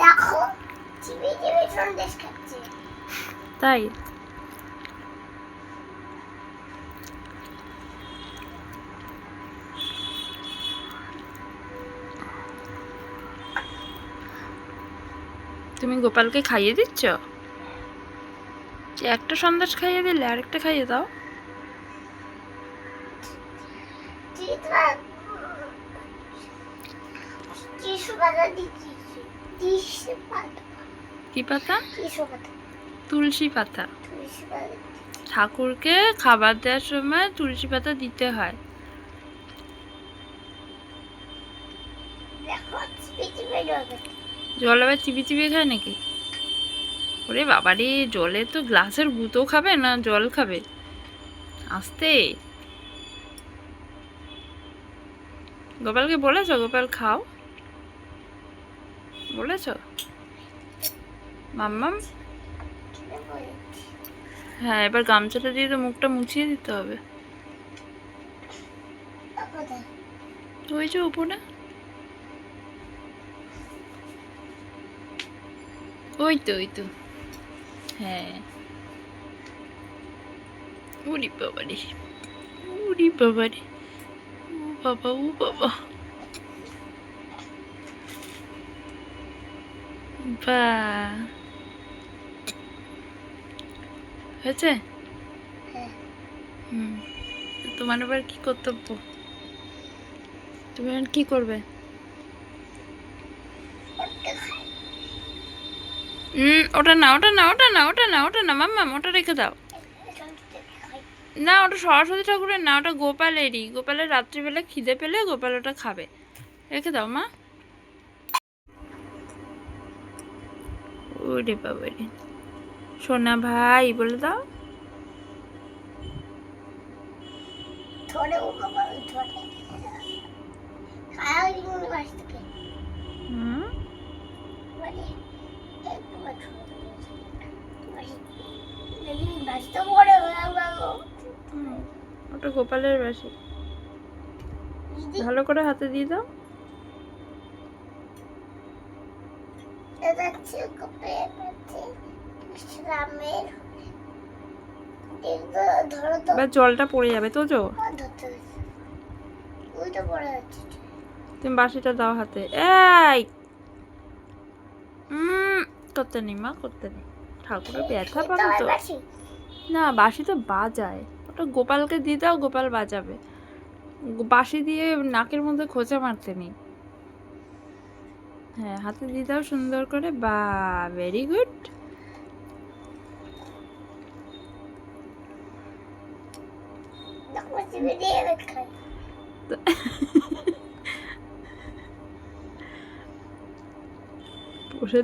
দেখো চিবি চিবি সন্দেশ খাচ্ছে। তাই তুমি গোপালকে খাইয়ে দিচ্ছ? যে একটা সন্দেশ খাইয়ে দিলে আরেকটা খাইয়ে দাও। কি পাতা? তুলসী পাতা। ঠাকুরকে খাবার দেওয়ার সময় তুলসী পাতা দিতে হয়। জল আবার চিবি চিবিয়ে খায় নাকি? ওরে বাবারে, জলে তো গ্লাসের গুঁতো খাবে না জল খাবে। আস্তে। গোপালকে বলেছ গোপাল খাও? বলেছ? মাম্মাম। হ্যাঁ, এবার গামছাটা দিয়ে তো মুখটা মুছিয়ে দিতে হবে। ওই যে উপরে। ওই তো ওই তো। হ্যাঁ। উরি বাবারে, উরি বাবারে, ও বাবা ও বাবা। বাহ, হয়েছে? হুম। তোমার আবার কি কর্তব্য? তুমি এখন কি করবে? ওটা না ওটা না ওটা না ওটা না ওটা না মাম্মাম, ওটা রেখে দাও। না, ওটা সরস্বতী ঠাকুরের না, ওটা গোপালেরই। গোপালের রাত্রিবেলা খিদে পেলে গোপাল ওটা খাবে। রেখে দাও মা। ওরে বাবারে, সোনা ভাই বলে দাও। ওটা গোপালের বাসি। ভালো করে হাতে দিয়ে দাও। এবার জলটা পড়ে যাবে তো। তুমি বাসিটা দাও হাতে। এই করতে নেই মা, করতে নেই। ঠাকুরের ব্যথা পাবে তো। না, বাঁশি তো বাজায়। ওটা গোপালকে দিয়ে দাও, গোপাল বাজাবে। বাঁশি দিয়ে নাকের মধ্যে খোঁচা মারতে নেই। হ্যাঁ, হাতে দিয়ে দাও সুন্দর করে। বা, ভেরি গুড। বসে